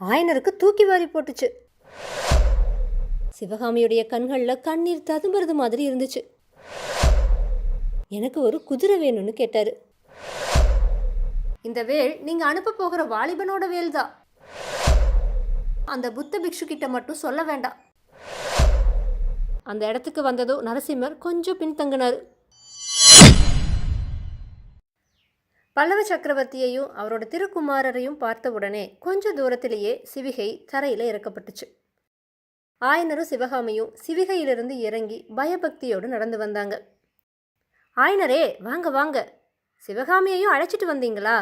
ஆயனருக்கு தூக்கி வாரி போட்டுச்சு. சிவகாமியுடைய கண்களில் கண்ணீர் ததும்புறது மாதிரி இருந்துச்சு. எனக்கு ஒரு குதிரை வேணும்னு கேட்டாரு. இந்த வேல் நீங்க அனுப்ப போகிற வாலிபனோட வேல் தான். அந்த புத்த பிக்ஷு கிட்ட மட்டும் சொல்ல வேண்டாம். அந்த இடத்துக்கு வந்ததும் நரசிம்மர் கொஞ்சம் பின்தங்கினார். பல்லவ சக்கரவர்த்தியையும் அவரோட திருக்குமாரரையும் பார்த்தவுடனே கொஞ்ச தூரத்திலேயே சிவிகை தரையில் இறக்கப்பட்டுச்சு. ஆயனரும் சிவகாமியும் சிவிகையிலிருந்து இறங்கி பயபக்தியோடு நடந்து வந்தாங்க. ஆயனரே, வாங்க வாங்க, சிவகாமியையும் அழைச்சிட்டு வந்தீங்களா?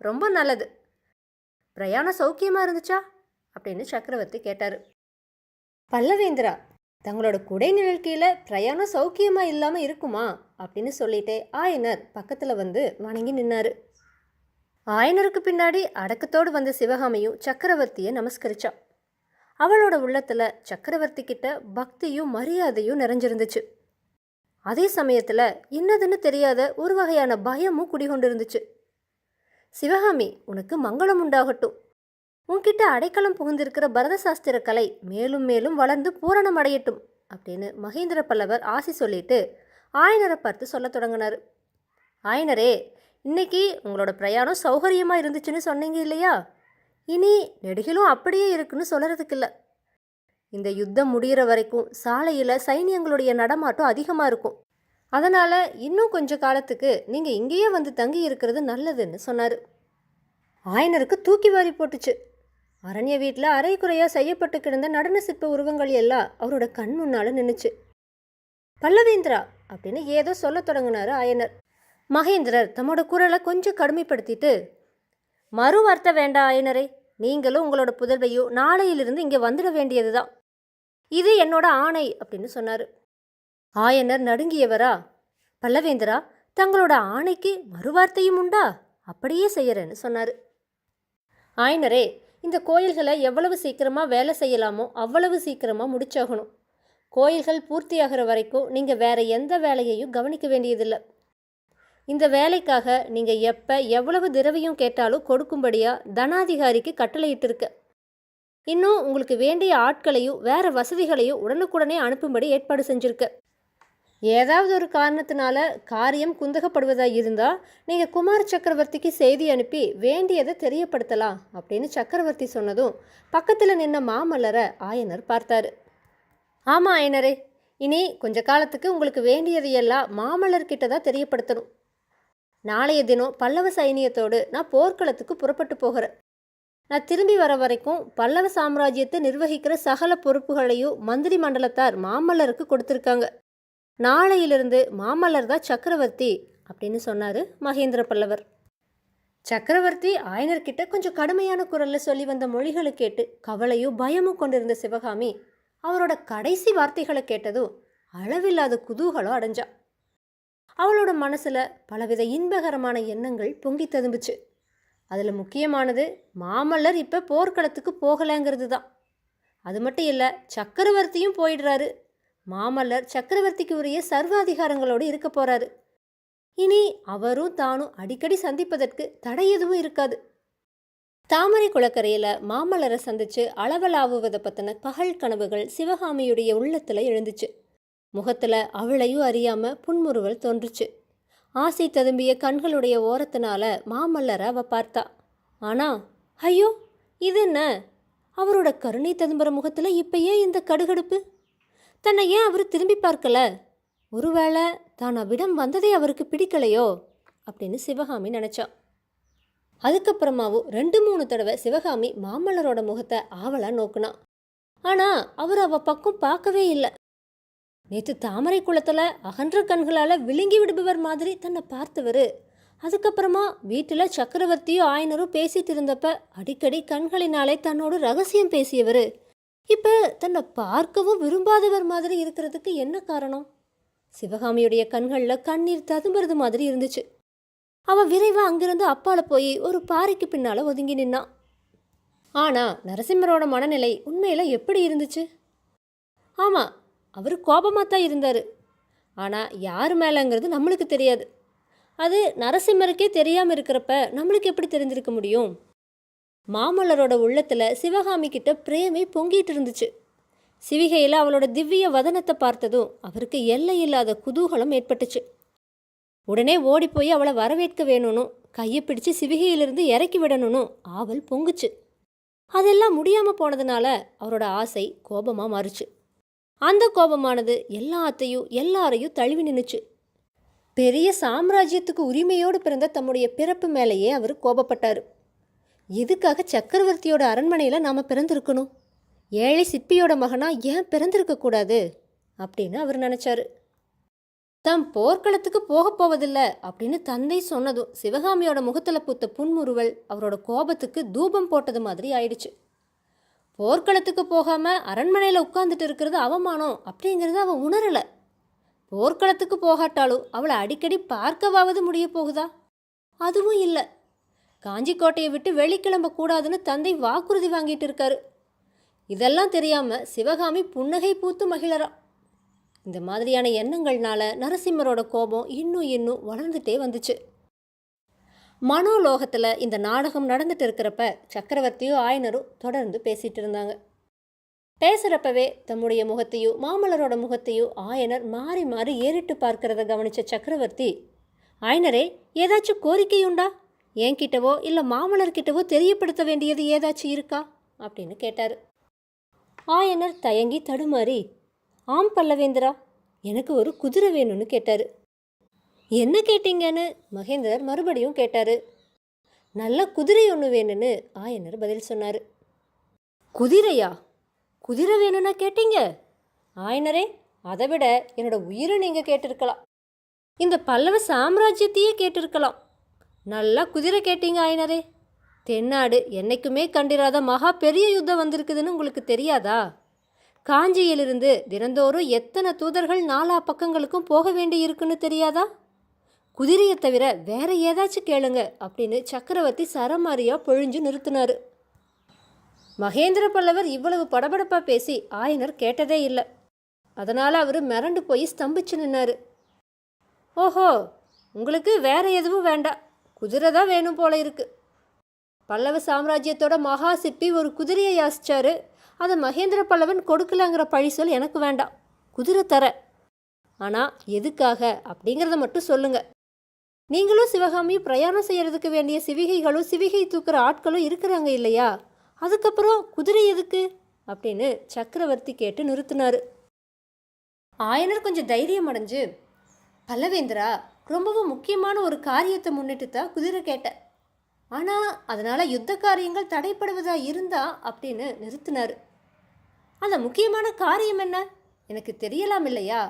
ரொம்ப நல்லது. பிரயாணம் சௌக்கியமாக இருந்துச்சா அப்படின்னு சக்கரவர்த்தி கேட்டார். பல்லவேந்திரா, தங்களோட குடைநிழல் கீழே பிரயாணம் சௌக்கியமாக இல்லாமல் இருக்குமா அப்படின்னு சொல்லிட்டே ஆயனர் பக்கத்தில் வந்து வணங்கி நின்னாரு. ஆயனருக்கு பின்னாடி அடக்கத்தோடு வந்த சிவகாமியும் சக்கரவர்த்தியை நமஸ்கரிச்சா. அவளோட உள்ளத்தில் சக்கரவர்த்தி கிட்ட பக்தியும் மரியாதையும் நிறைஞ்சிருந்துச்சு. அதே சமயத்தில் என்னதுன்னு தெரியாத ஒரு வகையான பயமும் குடிகொண்டிருந்துச்சு. சிவகாமி, உனக்கு மங்களம் உண்டாகட்டும். உன்கிட்ட அடைக்கலம் புகுந்திருக்கிற பரத சாஸ்திர கலை மேலும் மேலும் வளர்ந்து பூரணம் அடையட்டும் அப்படின்னு மகேந்திர பல்லவர் ஆசி சொல்லிட்டு ஆயனரை பார்த்து சொல்ல தொடங்கினார். ஆயனரே, இன்னைக்கு உங்களோட பிரயாணம் சௌகரியமாக இருந்துச்சுன்னு சொன்னீங்க இல்லையா? இனி நெடுகிலும் அப்படியே இருக்குன்னு சொல்கிறதுக்கு இல்லை. இந்த யுத்தம் முடிகிற வரைக்கும் சாலையில் சைனியங்களுடைய நடமாட்டம் அதிகமாக இருக்கும். அதனால் இன்னும் கொஞ்ச காலத்துக்கு நீங்கள் இங்கேயே வந்து தங்கி இருக்கிறது நல்லதுன்னு சொன்னார். ஆயனருக்கு தூக்கி வாரி போட்டுச்சு. அரண்ய வீட்டில் அரை குறையாக செய்யப்பட்டு கிடந்த நடன சிற்ப உருவங்கள் எல்லாம் அவரோட கண் முன்னால் நின்றுச்சு. பல்லவேந்திரா அப்படின்னு ஏதோ சொல்ல தொடங்கினார் ஆயனர். மகேந்திரர் தம்மோட குரலை கொஞ்சம் கடுமைப்படுத்திட்டு, மறு வார்த்தை வேண்டாம் ஆயனரே, நீங்களும் உங்களோட புதல்வையும் நாளையிலிருந்து இங்கே வந்துட வேண்டியது தான். இது என்னோட ஆணை அப்படின்னு சொன்னார். ஆயனர் நடுங்கியவரா, பல்லவேந்திரா, தங்களோட ஆணைக்கு மறுவார்த்தையும் உண்டா? அப்படியே செய்யறேன்னு சொன்னார். ஆயனரே, இந்த கோயில்களை எவ்வளவு சீக்கிரமாக வேலை செய்யலாமோ அவ்வளவு சீக்கிரமாக முடிச்சாகணும். கோயில்கள் பூர்த்தியாகிற வரைக்கும் நீங்கள் வேற எந்த வேலையையும் கவனிக்க வேண்டியதில்லை. இந்த வேலைக்காக நீங்கள் எப்போ எவ்வளவு திரவியம் கேட்டாலும் கொடுக்கும்படியாக தனாதிகாரிக்கு கட்டளையிட்டிருக்க. இன்னும் உங்களுக்கு வேண்டிய ஆட்களையும் வேற வசதிகளையும் உடனுக்குடனே அனுப்பும்படி ஏற்பாடு செஞ்சுருக்க. ஏதாவது ஒரு காரணத்தினால காரியம் குந்தகப்படுவதாக இருந்தால் நீங்கள் குமார சக்கரவர்த்திக்கு செய்தி அனுப்பி வேண்டியதை தெரியப்படுத்தலாம் அப்படின்னு சக்கரவர்த்தி சொன்னதும் பக்கத்தில் நின்ன மாமல்லரை ஆயனர் பார்த்தாரு. ஆமாம் ஆயனரே, இனி கொஞ்ச காலத்துக்கு உங்களுக்கு வேண்டியதையெல்லாம் மாமல்லர்கிட்ட தான் தெரியப்படுத்தணும். நாளைய தினம் பல்லவ சைனியத்தோடு நான் போர்க்களத்துக்கு புறப்பட்டு போகிறேன். நான் திரும்பி வர வரைக்கும் பல்லவ சாம்ராஜ்யத்தை நிர்வகிக்கிற சகல பொறுப்புகளையும் மந்திரி மண்டலத்தார் மாமல்லருக்கு கொடுத்துருக்காங்க. நாளையிலிருந்து மாமல்லர் தான் சக்கரவர்த்தி அப்படின்னு சொன்னார் மகேந்திர பல்லவர். சக்கரவர்த்தி ஆயனர்கிட்ட கொஞ்சம் கடுமையான குரலில் சொல்லி வந்த மொழிகளை கேட்டு கவலையும் பயமும் கொண்டிருந்த சிவகாமி அவரோட கடைசி வார்த்தைகளை கேட்டதும் அளவில்லாத குதூகலம் அடைஞ்சா. அவளோட மனசில் பலவித இன்பகரமான எண்ணங்கள் பொங்கி ததும்புச்சு. அதில் முக்கியமானது மாமல்லர் இப்போ போர்க்களத்துக்கு போகலைங்கிறது தான். அது மட்டும் இல்லை, சக்கரவர்த்தியும் போயிடுறாரு. மாமல்லர் சக்கரவர்த்திக்கு உரிய சர்வாதிகாரங்களோடு இருக்க போகிறாரு. இனி அவரும் தானும் அடிக்கடி சந்திப்பதற்கு தடை எதுவும் இருக்காது. தாமரை குளக்கரையில் மாமல்லரை சந்தித்து அளவலாவுவதை பற்றின பகல் கனவுகள் சிவகாமியுடைய உள்ளத்தில் எழுந்துச்சு. முகத்தில் அவளையும் அறியாமல் புன்முறுவல் தோன்றுச்சு. ஆசை ததும்பிய கண்களுடைய ஓரத்தினால மாமல்லரை அவ பார்த்தா. ஆனால் ஐயோ, இது என்ன? அவரோட கருணை ததும்புற முகத்தில் இப்பயே இந்த கடுகடுப்பு? தன்னை ஏன் அவர் திரும்பி பார்க்கல? ஒருவேளை தான் அவ்விடம் வந்ததே அவருக்கு பிடிக்கலையோ அப்படின்னு சிவகாமி நினச்சா. அதுக்கப்புறமாவும் 2-3 தடவை சிவகாமி மாமல்லரோட முகத்தை ஆவலாக நோக்குனா. ஆனால் அவர் அவ பக்கம் பார்க்கவே இல்லை. நேற்று தாமரை குளத்தில் அகன்ற கண்களால் விழுங்கி விடுபவர் மாதிரி தன்னை பார்த்தவர், அதுக்கப்புறமா வீட்டில் சக்கரவர்த்தியும் ஆயனரும் பேசிட்டு இருந்தப்ப அடிக்கடி கண்களினாலே தன்னோடு ரகசியம் பேசியவர், இப்போ தன்னை பார்க்கவும் விரும்பாதவர் மாதிரி இருக்கிறதுக்கு என்ன காரணம்? சிவகாமியுடைய கண்களில் கண்ணீர் ததும்புறது மாதிரி இருந்துச்சு. அவள் விரைவாக அங்கிருந்து அப்பால போய் ஒரு பாறைக்கு பின்னால் ஒதுங்கி நின்னான். ஆனால் நரசிம்மரோட மனநிலை உண்மையில் எப்படி இருந்துச்சு? ஆமாம், அவர் கோபமாக தான் இருந்தார். ஆனால் யார் மேலேங்கிறது நம்மளுக்கு தெரியாது. அது நரசிம்மருக்கே தெரியாமல் இருக்கிறப்ப நம்மளுக்கு எப்படி தெரிஞ்சிருக்க முடியும்? மாமல்லரோட உள்ளத்துல சிவகாமி கிட்ட பிரேமை பொங்கிட்டு இருந்துச்சு. சிவிகையில் அவளோட திவ்ய வதனத்தை பார்த்ததும் அவருக்கு எல்லை இல்லாத குதூகலம் ஏற்பட்டுச்சு. உடனே ஓடி போய் அவளை வரவேற்க வேணும்னு கையை பிடிச்சு சிவிகையிலிருந்து இறக்கி விடணும்னு ஆவல் பொங்குச்சு. அதெல்லாம் முடியாமல் போனதுனால அவரோட ஆசை கோபமாக மாறுச்சு. அந்த கோபமானது எல்லாரையும் தழுவி நின்றுச்சு. பெரிய சாம்ராஜ்யத்துக்கு உரிமையோடு பிறந்த தம்முடைய பிறப்பு மேலேயே அவர் கோபப்பட்டார். எதுக்காக சக்கரவர்த்தியோட அரண்மனையில் நாம் பிறந்திருக்கணும்? ஏழை சிற்பியோட மகனா ஏன் பிறந்திருக்கக்கூடாது அப்படின்னு அவர் நினச்சாரு. தாம் போர்க்களத்துக்கு போக போவதில்லை அப்படின்னு தந்தை சொன்னதும் சிவகாமியோட முகத்தில் பூத்த புன்முறுவல் அவரோட கோபத்துக்கு தூபம் போட்டது மாதிரி ஆயிடுச்சு. போர்க்களத்துக்கு போகாமல் அரண்மனையில் உட்காந்துட்டு இருக்கிறது அவமானம் அப்படிங்கிறத அவன் உணரலை. போர்க்களத்துக்கு போகாட்டாலும் அவளை அடிக்கடி பார்க்கவாவது முடிய போகுதா? அதுவும் இல்லை. காஞ்சி கோட்டையை விட்டு வெளிக்கிளம்ப கூடாதுன்னு தந்தை வாக்குறுதி வாங்கிட்டு இருக்காரு. இதெல்லாம் தெரியாமல் சிவகாமி புன்னகை பூத்து மகிழறா. இந்த மாதிரியான எண்ணங்கள்னால நரசிம்மரோட கோபம் இன்னும் வளர்ந்துட்டே வந்துச்சு. மனோலோகத்தில் இந்த நாடகம் நடந்துட்டு இருக்கிறப்ப சக்கரவர்த்தியும் ஆயனரும் தொடர்ந்து பேசிட்டு இருந்தாங்க. பேசுகிறப்பவே தம்முடைய முகத்தையும் மாமல்லரோட முகத்தையும் ஆயனர் மாறி மாறி ஏறிட்டு பார்க்கறத கவனித்த சக்கரவர்த்தி, ஆயனரே, ஏதாச்சும் கோரிக்கையுண்டா? என்கிட்டவோ இல்லை மாமல்லர்கிட்டவோ தெரியப்படுத்த வேண்டியது ஏதாச்சும் இருக்கா அப்படின்னு கேட்டார். ஆயனர் தயங்கி தடுமாறி, ஆம் பல்லவேந்திரா, எனக்கு ஒரு குதிரை வேணும்னு கேட்டார். என்ன கேட்டீங்கன்னு மகேந்திரர் மறுபடியும் கேட்டார். நல்ல குதிரை ஒன்று வேணும்னு ஆயனர் பதில் சொன்னார். குதிரையா? குதிரை வேணும்னா கேட்டீங்க? ஆயனரே, அதை விட என்னோட உயிரை நீங்கள் கேட்டிருக்கலாம். இந்த பல்லவ சாம்ராஜ்யத்தையே கேட்டிருக்கலாம். நல்லா குதிரை கேட்டீங்க ஆயனரே. தென்னாடு என்னைக்குமே கண்டிராத மகா பெரிய யுத்தம் வந்திருக்குதுன்னு உங்களுக்கு தெரியாதா? காஞ்சியிலிருந்து தினந்தோறும் எத்தனை தூதர்கள் நாலா பக்கங்களுக்கும் போக வேண்டி இருக்குன்னு தெரியாதா? குதிரையை தவிர வேற ஏதாச்சும் கேளுங்க அப்படின்னு சக்கரவர்த்தி சரமாரியா பொழிஞ்சு நிறுத்தினார். மகேந்திர பல்லவர் இவ்வளவு படபடப்பாக பேசி ஆயனர் கேட்டதே இல்லை. அதனால் அவர் மிரண்டு போய் ஸ்தம்பிச்சு நின்னார். ஓஹோ, உங்களுக்கு வேற எதுவும் வேண்டாம், குதிரை தான் வேணும் போல இருக்கு. பல்லவ சாம்ராஜ்யத்தோட மகா சிற்பி ஒரு குதிரையை யாசிச்சாரு. அதை மகேந்திர பல்லவன் கொடுக்கலங்கிற பழிசொல் எனக்கு வேண்டாம். குதிரை தர, ஆனால் எதுக்காக அப்படிங்கிறத மட்டும் சொல்லுங்கள். நீங்களும் சிவகாமியும் பிரயாணம் செய்கிறதுக்கு வேண்டிய சிவிகைகளும் சிவிகை தூக்குற ஆட்களும் இருக்கிறாங்க இல்லையா? அதுக்கப்புறம் குதிரை எதுக்கு அப்படின்னு சக்கரவர்த்தி கேட்டு நிறுத்தினார். ஆயனர் கொஞ்சம் தைரியம் அடைஞ்சு, பல்லவேந்திரா, ரொம்பவும் முக்கியமான ஒரு காரியத்தை முன்னிட்டு தான் குதிரை கேட்டேன். ஆனால் அதனால் யுத்த காரியங்கள் தடைப்படுவதா இருந்தா அப்படின்னு நிறுத்தினார். அந்த முக்கியமான காரியம் என்ன எனக்கு தெரியலாம் இல்லையா?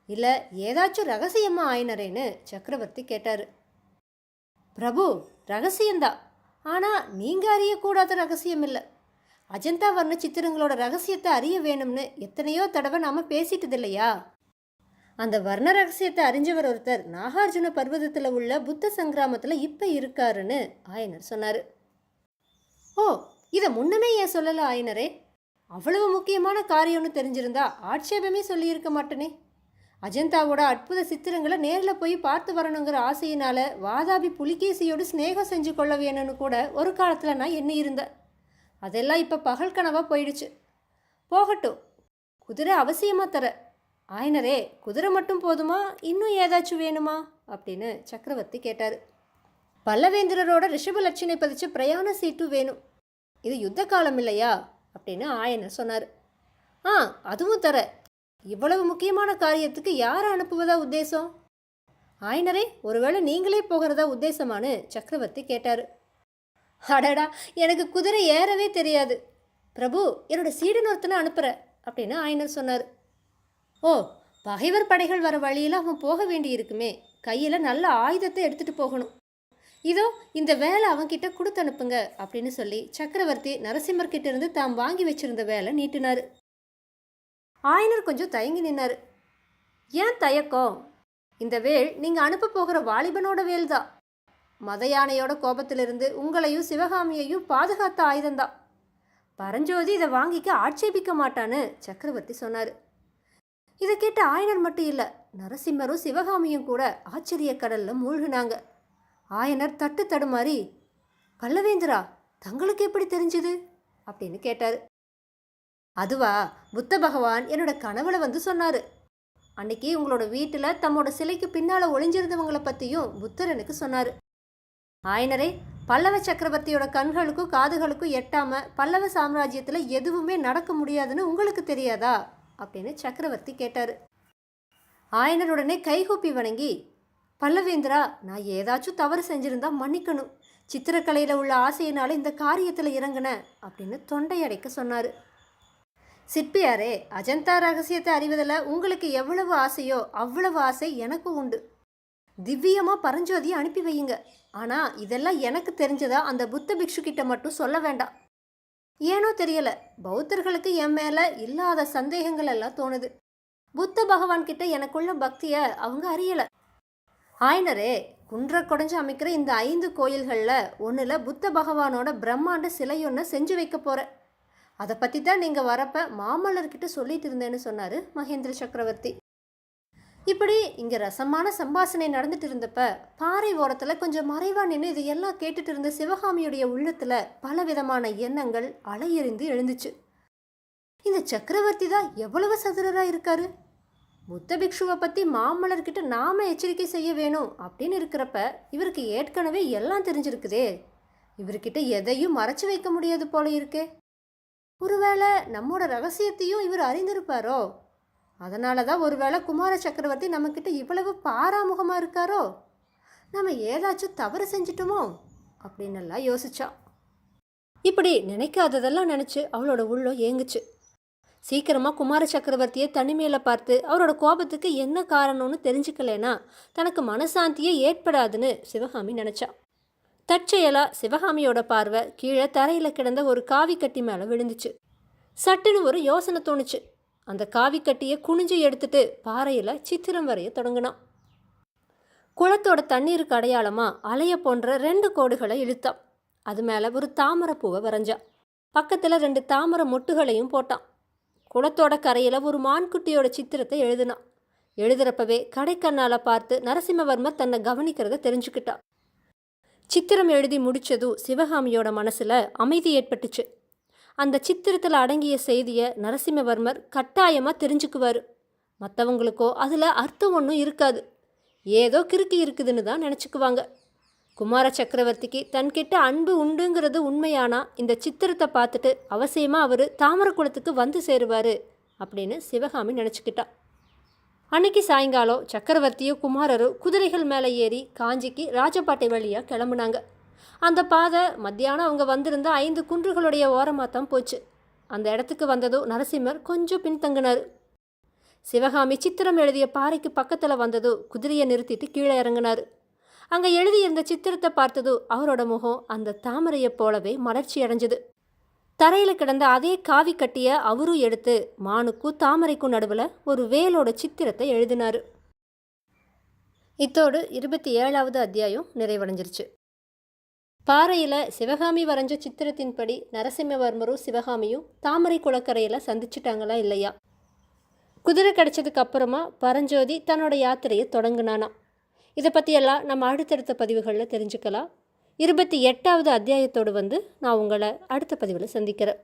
இல்லை ஏதாச்சும் ரகசியமா ஆயனரேன்னு சக்கரவர்த்தி கேட்டார். பிரபு, ரகசியம்தான். ஆனால் நீங்கள் அறியக்கூடாத ரகசியம் இல்லை. அஜந்தா வர்ண சித்திரங்களோட ரகசியத்தை அறிய வேணும்னு எத்தனையோ தடவை நாம் பேசிட்டது இல்லையா? அந்த வர்ண ரகசியத்தை அறிஞ்சவர் ஒருத்தர் நாகார்ஜுன பர்வதத்தில் உள்ள புத்த சங்கிராமத்தில் இப்போ இருக்காருன்னு ஆயனர் சொன்னார். ஓ, இதை முன்னமே ஏன் சொல்லலை ஆயனரே? அவ்வளவு முக்கியமான காரியம்னு தெரிஞ்சிருந்தா ஆட்சேபமே சொல்லியிருக்க மாட்டேனே. அஜந்தாவோட அற்புத சித்திரங்களை நேரில் போய் பார்த்து வரணுங்கிற ஆசையினால் வாதாபி புலிகேசியோடு ஸ்நேகம் செஞ்சு கொள்ள வேணும்னு கூட ஒரு காலத்தில் நான் எண்ணி இருந்தேன். அதெல்லாம் இப்போ பகல் கனவாக போயிடுச்சு. போகட்டும், குதிரை அவசியமாக தர. ஆயனரே, குதிரை மட்டும் போதுமா, இன்னும் ஏதாச்சும் வேணுமா அப்படின்னு சக்கரவர்த்தி கேட்டார். பல்லவேந்திரரோட ரிஷபலட்சணை பதிச்சு பிரயாண சீட்டு வேணும். இது யுத்த காலம் இல்லையா அப்படின்னு ஆயனர் சொன்னார். அதுவும் தர. இவ்வளவு முக்கியமான காரியத்துக்கு யாரை அனுப்புவதா உத்தேசம்? ஆயனரே, ஒருவேளை நீங்களே போகிறதா உத்தேசமானு சக்கரவர்த்தி கேட்டார். அடடா, எனக்கு குதிரை ஏறவே தெரியாது பிரபு, என்னோட சீடன் ஒருத்தனை அனுப்புகிற அப்படின்னு ஆயனர் சொன்னார். ஓ, பகைவர் படைகள் வர வழியில் அவன் போக வேண்டி இருக்குமே, கையில் நல்ல ஆயுதத்தை எடுத்துகிட்டு போகணும். இதோ இந்த வேலை அவன்கிட்ட கொடுத்து அனுப்புங்க அப்படின்னு சொல்லி சக்கரவர்த்தி நரசிம்மர்கிட்ட இருந்து தாம் வாங்கி வச்சிருந்த வேலை நீட்டினார். ஆயனர் கொஞ்சம் தயங்கி நின்னார். ஏன் தயக்கம்? இந்த வேல் நீங்கள் அனுப்ப போகிற வாலிபனோட வேல் தான். மத யானையோட கோபத்திலிருந்து உங்களையும் சிவகாமியையும் பாதுகாத்த ஆயுதம்தான். பரஞ்சோதி இதை வாங்கிக்க ஆட்சேபிக்க மாட்டான்னு சக்கரவர்த்தி சொன்னார். இதை கேட்ட ஆயனர் மட்டும் இல்லை, நரசிம்மரும் சிவகாமியும் கூட ஆச்சரிய கடலில் மூழ்கினாங்க. ஆயனர் தட்டு தடுமாறி, பல்லவேந்திரா, தங்களுக்கு எப்படி தெரிஞ்சுது அப்படின்னு கேட்டார். அதுவா, புத்த பகவான் என்னோட கனவுல வந்து சொன்னார். அன்னைக்கு உங்களோட வீட்டில் தம்மோட சிலைக்கு பின்னால் ஒளிஞ்சிருந்தவங்களை பற்றியும் புத்தர் எனக்கு சொன்னார். ஆயனரே, பல்லவ சக்கரவர்த்தியோட கண்களுக்கும் காதுகளுக்கும் எட்டாம பல்லவ சாம்ராஜ்யத்தில் எதுவுமே நடக்க முடியாதுன்னு உங்களுக்கு தெரியாதா அப்படின்னு சக்கரவர்த்தி கேட்டார். ஆயனருடனே கைகூப்பி வணங்கி, பல்லவேந்திரா, நான் ஏதாச்சும் தவறு செஞ்சிருந்தா மன்னிக்கணும். சித்திரக்கலையில் உள்ள ஆசையினால இந்த காரியத்தில் இறங்கினேன் அப்படின்னு தொண்டையடைக்க சொன்னார். சிற்பியாரே, அஜந்தா ரகசியத்தை அறிவதில் உங்களுக்கு எவ்வளவு ஆசையோ அவ்வளவு ஆசை எனக்கும் உண்டு. திவ்யமாக பரஞ்சோதியை அனுப்பி வையுங்க. ஆனால் இதெல்லாம் எனக்கு தெரிஞ்சதா அந்த புத்த பிக்ஷு கிட்ட மட்டும் சொல்ல வேண்டாம். ஏனோ தெரியல, பௌத்தர்களுக்கு என் மேலே இல்லாத சந்தேகங்கள் எல்லாம் தோணுது. புத்த பகவான் கிட்ட எனக்குள்ள பக்தியை அவங்க அறியலை. ஆயனரே, குன்றை கொடைஞ்சு அமைக்கிற இந்த 5 கோயில்களில் ஒன்றில் புத்த பகவானோட பிரம்மாண்ட சிலையொன்று செஞ்சு வைக்க போகிறேன். அதை பற்றி தான் நீங்கள் வரப்ப மாமல்லர்கிட்ட சொல்லிட்டு இருந்தேன்னு சொன்னார் மகேந்திர சக்கரவர்த்தி. இப்படி இங்கே ரசமான சம்பாஷணை நடந்துட்டு இருந்தப்ப பாறை ஓரத்தில் கொஞ்சம் மறைவாக நின்று இதையெல்லாம் கேட்டுட்டு இருந்த சிவகாமியுடைய உள்ளத்தில் பலவிதமான எண்ணங்கள் அலையெறிந்து எழுந்துச்சு. இந்த சக்கரவர்த்தி தான் எவ்வளவு சதுரராக இருக்காரு. புத்த பிக்ஷுவை பற்றி மாமல்லர்கிட்ட நாம எச்சரிக்கை செய்ய வேணும் அப்படின்னு இருக்கிறப்ப இவருக்கு ஏற்கனவே எல்லாம் தெரிஞ்சிருக்குதே. இவர்கிட்ட எதையும் மறைச்சு வைக்க முடியாது போல இருக்கே. ஒருவேளை நம்மோட ரகசியத்தையும் இவர் அறிந்திருப்பாரோ? அதனால தான் ஒருவேளை குமார சக்கரவர்த்தி நம்மக்கிட்ட இவ்வளவு பாராமுகமாக இருக்காரோ? நம்ம ஏதாச்சும் தவறு செஞ்சிட்டோமோ அப்படின்னெல்லாம் யோசிச்சா. இப்படி நினைக்காததெல்லாம் நினச்சி அவளோட உள்ளம் ஏங்குச்சு. சீக்கிரமாக குமார சக்கரவர்த்தியை தனிமையில் பார்த்து அவரோட கோபத்துக்கு என்ன காரணம்னு தெரிஞ்சுக்கலேனா தனக்கு மனசாந்தியே ஏற்படாதுன்னு சிவகாமி நினச்சா. தற்செயலாக சிவகாமியோட பார்வை கீழே தரையில் கிடந்த ஒரு காவி கட்டி மேலே விழுந்துச்சு. சட்டுன்னு ஒரு யோசனை தோணுச்சு. அந்த காவி கட்டியை குனிஞ்சு எடுத்துட்டு பாறையில் சித்திரம் வரைய தொடங்கினான். குளத்தோட தண்ணீருக்கு அடையாளமாக அலைய போன்ற 2 கோடுகளை இழுத்தான். அது மேலே ஒரு தாமரை பூவை வரைஞ்சான். பக்கத்தில் 2 தாமரை மொட்டுகளையும் போட்டான். குளத்தோட கரையில் ஒரு மான்குட்டியோட சித்திரத்தை எழுதினான். எழுதுறப்பவே கடைக்கண்ணால் பார்த்து நரசிம்மவர்மர் தன்னை கவனிக்கிறத தெரிஞ்சுக்கிட்டான். சித்திரம் எழுதி முடித்ததும் சிவகாமியோட மனசில் அமைதி ஏற்பட்டுச்சு. அந்த சித்திரத்தில் அடங்கிய செய்தியை நரசிம்மவர்மர் கட்டாயமாக தெரிஞ்சுக்குவார். மற்றவங்களுக்கோ அதில் அர்த்தம் ஒன்றும் இருக்காது. ஏதோ கிறுக்கி இருக்குதுன்னு தான் நினச்சிக்குவாங்க. குமார சக்கரவர்த்திக்கு தன்கிட்ட அன்பு உண்டுங்கிறது உண்மையானா இந்த சித்திரத்தை பார்த்துட்டு அவசியமாக அவர் தாமரை குளத்துக்கு வந்து சேருவார் அப்படின்னு சிவகாமி நினச்சிக்கிட்டா. அன்னைக்கு சாயங்காலம் சக்கரவர்த்தியும் குமாரரும் குதிரைகள் மேலே ஏறி காஞ்சிக்கு ராஜபாட்டை வழியாக கிளம்புனாங்க. அந்த பாதை மத்தியானம் அவங்க வந்திருந்த 5 குன்றுகளுடைய ஓரமாக தான் போச்சு. அந்த இடத்துக்கு வந்ததும் நரசிம்மர் கொஞ்சம் பின்தங்கினார். சிவகாமி சித்திரம் எழுதிய பாறைக்கு பக்கத்தில் வந்ததும் குதிரையை நிறுத்திட்டு கீழே இறங்கினார். அங்கே எழுதியிருந்த சித்திரத்தை பார்த்ததும் அவரோட முகம் அந்த தாமரையை போலவே மலர்ச்சி அடைஞ்சது. தரையில் கிடந்த அதே காவி கட்டியை அவரும் எடுத்து மானுக்கும் தாமரைக்கும் நடுவில் ஒரு வேலோட சித்திரத்தை எழுதினார். இத்தோடு 27வது அத்தியாயம் நிறைவடைஞ்சிருச்சு. பாறையில் சிவகாமி வரைஞ்ச சித்திரத்தின்படி நரசிம்மவர்மரும் சிவகாமியும் தாமரை குளக்கரையில் சந்திச்சிட்டாங்களா இல்லையா? குதிரை கிடைச்சதுக்கு அப்புறமா பரஞ்சோதி தன்னோட யாத்திரையை தொடங்கினானா. இதை பற்றியெல்லாம் நம்ம அடுத்தடுத்த பதிவுகளில் தெரிஞ்சுக்கலாம். 28வது அத்தியாயத்தோடு நான் உங்களை அடுத்த பதிவில் சந்திக்கிறேன்.